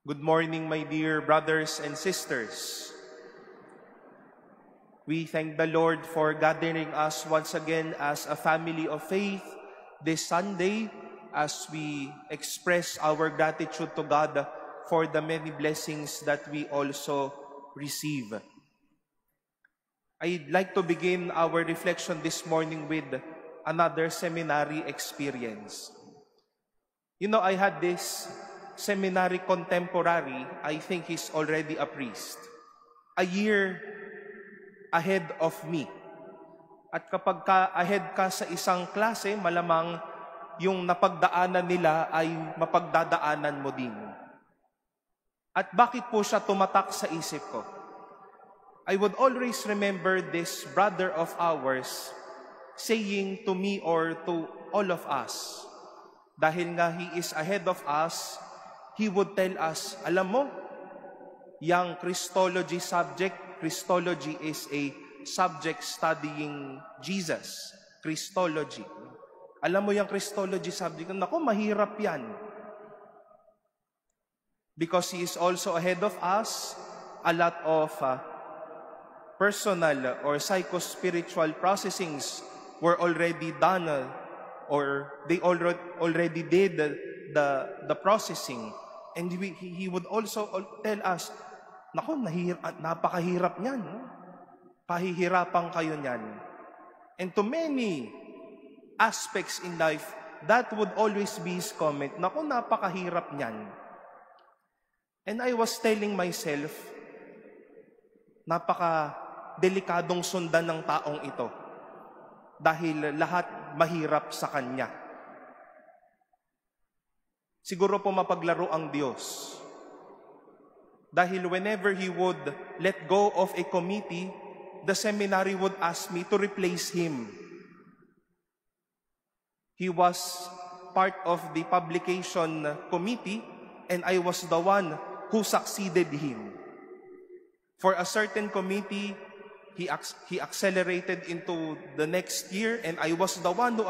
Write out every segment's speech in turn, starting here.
Good morning, my dear brothers and sisters. We thank the Lord for gathering us once again as a family of faith this Sunday as we express our gratitude to God for the many blessings that we also receive. I'd like to begin our reflection this morning with another seminary experience. I had this seminary contemporary. I think he's already a priest, a year ahead of me. At kapag ahead ka sa isang klase, malamang yung napagdaanan nila ay mapagdadaanan mo din. At bakit po siya tumatak sa isip ko? I would always remember this brother of ours saying to me or to all of us, dahil nga he is ahead of us, he would tell us, alam mo, yung Christology subject, Christology is a subject studying Jesus. Christology. Alam mo yung Christology subject, naku, mahirap yan. Because he is also ahead of us, a lot of personal or psycho-spiritual processings were already done or they already did the processing. And he would also tell us, naku, napakahirap niyan. No? Pahihirapan kayo niyan. And to many aspects in life, that would always be his comment, naku, napakahirap niyan. And I was telling myself, napaka-delikadong sundan ng taong ito. Dahil lahat mahirap sa kanya. Siguro po mapaglaro ang Diyos. Dahil whenever He would let go of a committee, the seminary would ask me to replace him. He was part of the publication committee, and I was the one who succeeded him. For a certain committee, he accelerated into the next year, and I was the one who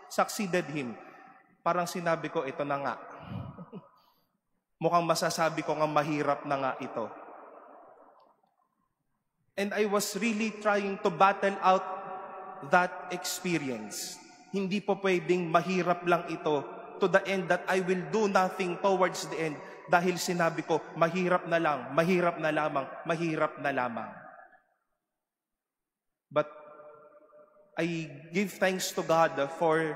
succeeded him. Parang sinabi ko, ito na nga. Mukhang masasabi ko nga mahirap na nga ito. And I was really trying to battle out that experience. Hindi po pwedeng mahirap lang ito to the end that I will do nothing towards the end dahil sinabi ko, mahirap na lang, mahirap na lamang, mahirap na lamang. But I give thanks to God for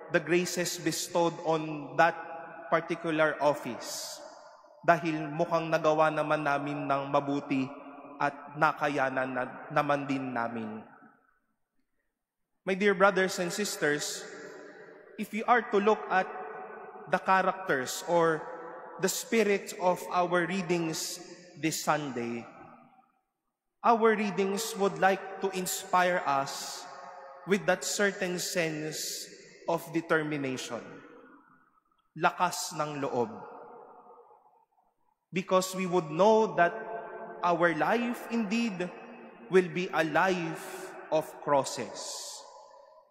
the graces bestowed on that particular office. Dahil mukhang nagawa naman namin ng mabuti at nakayanan naman din namin. My dear brothers and sisters, if we are to look at the characters or the spirit of our readings this Sunday, our readings would like to inspire us with that certain sense of determination, lakas ng loob. Because we would know that our life indeed will be a life of crosses.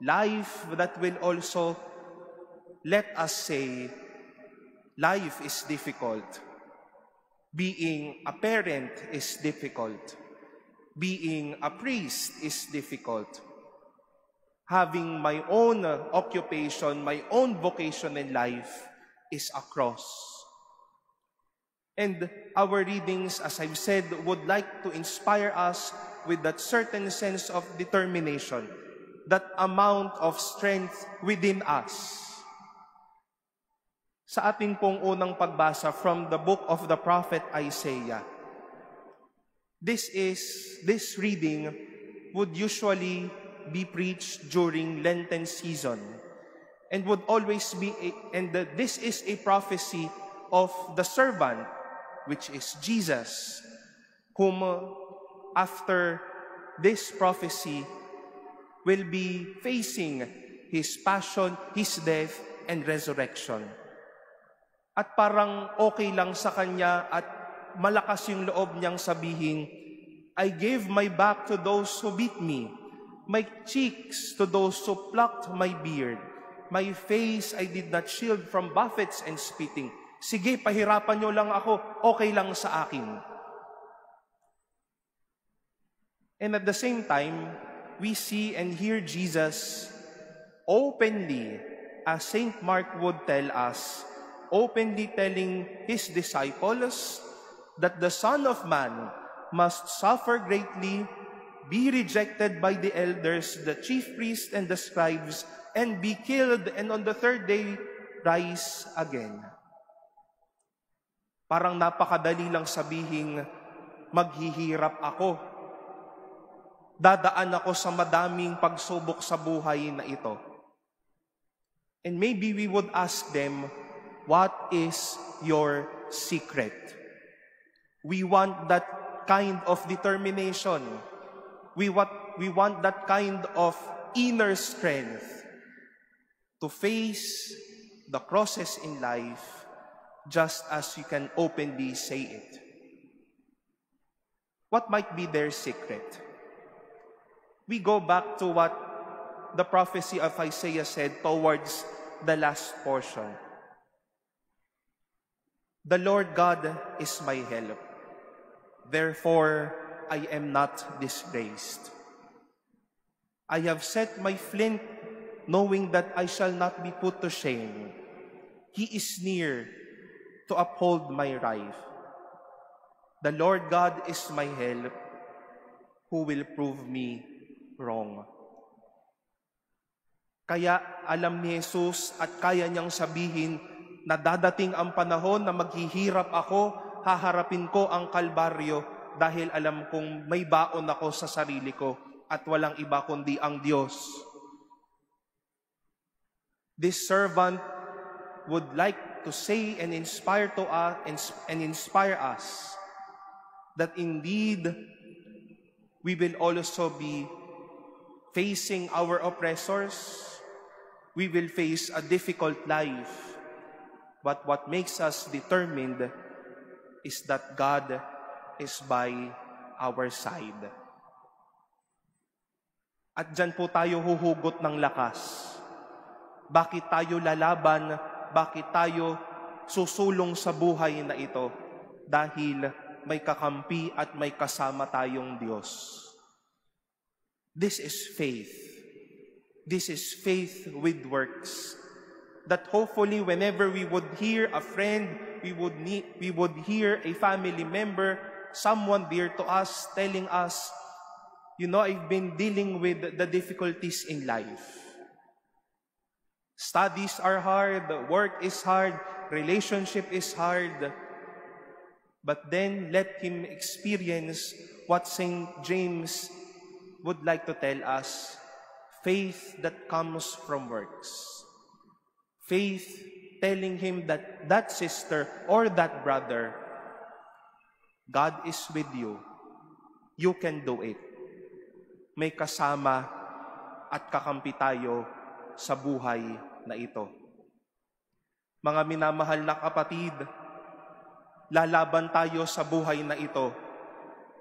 Life that will also let us say, life is difficult. Being a parent is difficult. Being a priest is difficult. Having my own occupation, my own vocation in life is a cross. And our readings, as I've said, would like to inspire us with that certain sense of determination, that amount of strength within us. Sa ating pong unang pagbasa from the book of the prophet Isaiah, this reading would usually be preached during Lenten season and would always be this is a prophecy of the servant, which is Jesus, whom after this prophecy will be facing His passion, His death, and resurrection. At parang okay lang sa kanya at malakas yung loob niyang sabihin, I gave my back to those who beat me, my cheeks to those who plucked my beard. My face I did not shield from buffets and spitting. Sige, pahirapan nyo lang ako, okay lang sa akin. And at the same time, we see and hear Jesus openly, as St. Mark would tell us, openly telling his disciples that the Son of Man must suffer greatly, be rejected by the elders, the chief priests, and the scribes, and be killed, and on the third day, rise again. Parang napakadali lang sabihin, maghihirap ako. Dadaan ako sa madaming pagsubok sa buhay na ito. And maybe we would ask them, what is your secret? We want that kind of determination. We want that kind of inner strength to face the crosses in life just as you can openly say it. What might be their secret? We go back to what the prophecy of Isaiah said towards the last portion. The Lord God is my help. Therefore, I am not disgraced. I have set my flint, knowing that I shall not be put to shame. He is near to uphold my right. The Lord God is my help. Who will prove me wrong? Kaya alam ni Jesus at kaya niyang sabihin na dadating ang panahon na maghihirap ako, haharapin ko ang Kalbaryo dahil alam kong may baon ako sa sarili ko at walang iba kundi ang Diyos. This servant would like to say and inspire to us and inspire us that indeed we will also be facing our oppressors. We will face a difficult life. But what makes us determined is that God is by our side. At dyan po tayo huhugot ng lakas. Bakit tayo lalaban? Bakit tayo susulong sa buhay na ito? Dahil may kakampi at may kasama tayong Diyos. This is faith. This is faith with works. That hopefully whenever we would hear a friend, we would hear a family member, someone dear to us telling us, you know, I've been dealing with the difficulties in life. Studies are hard, work is hard, relationship is hard. But then let him experience what St. James would like to tell us, faith that comes from works. Faith telling him that that sister or that brother, God is with you. You can do it. May kasama at kakampi tayo sa buhay na ito. Mga minamahal na kapatid, lalaban tayo sa buhay na ito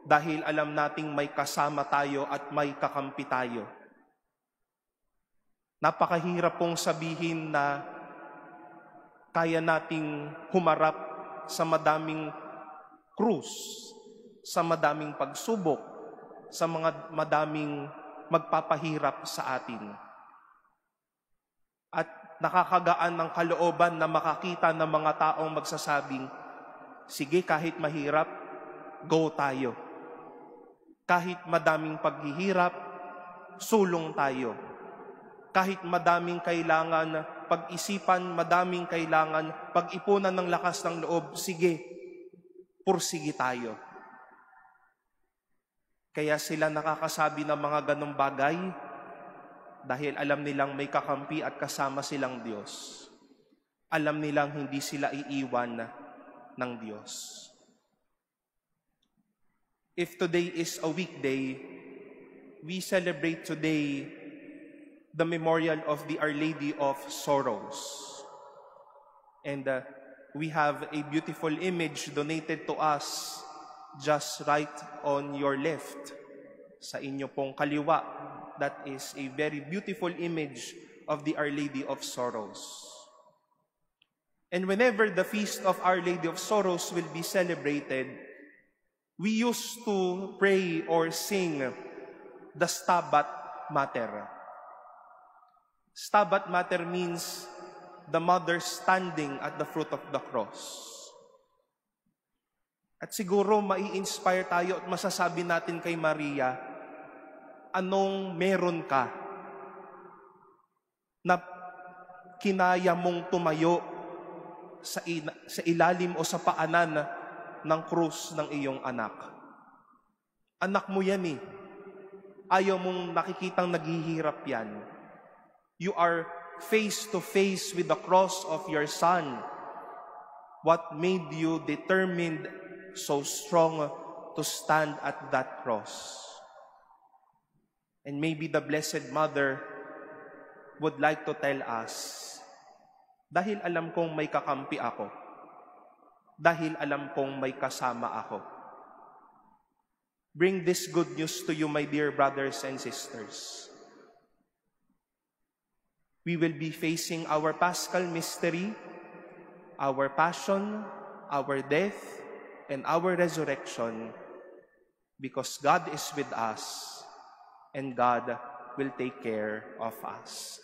dahil alam nating may kasama tayo at may kakampi tayo. Napakahirap pong sabihin na kaya nating humarap sa madaming krus, sa madaming pagsubok, sa mga madaming magpapahirap sa atin. At nakakagaan ng kalooban na makakita ng mga taong magsasabing, sige, kahit mahirap, go tayo. Kahit madaming paghihirap, sulong tayo. Kahit madaming kailangan pag-isipan, madaming kailangan pag-ipunan ng lakas ng loob, sige, pursige tayo. Kaya sila nakakasabi ng mga ganong bagay dahil alam nilang may kakampi at kasama silang Diyos. Alam nilang hindi sila iiwan ng Diyos. If today is a weekday, we celebrate today the memorial of the Our Lady of Sorrows. And we have a beautiful image donated to us just right on your left. Sa inyo pong kaliwa, that is a very beautiful image of the Our Lady of Sorrows. And whenever the Feast of Our Lady of Sorrows will be celebrated, we used to pray or sing the Stabat Mater. Stabat Mater means the mother standing at the foot of the cross. At siguro mai-inspire tayo at masasabi natin kay Maria, anong meron ka na kinaya mong tumayo sa ilalim o sa paanan ng krus ng iyong anak? Anak mo yan eh. Ayaw mong nakikitang naghihirap yan. You are face to face with the cross of your son. What made you determined, so strong to stand at that cross? And maybe the Blessed Mother would like to tell us, dahil alam kong may kakampi ako, dahil alam kong may kasama ako. Bring this good news to you, my dear brothers and sisters. We will be facing our Paschal mystery, our passion, our death, and our resurrection, because God is with us and God will take care of us.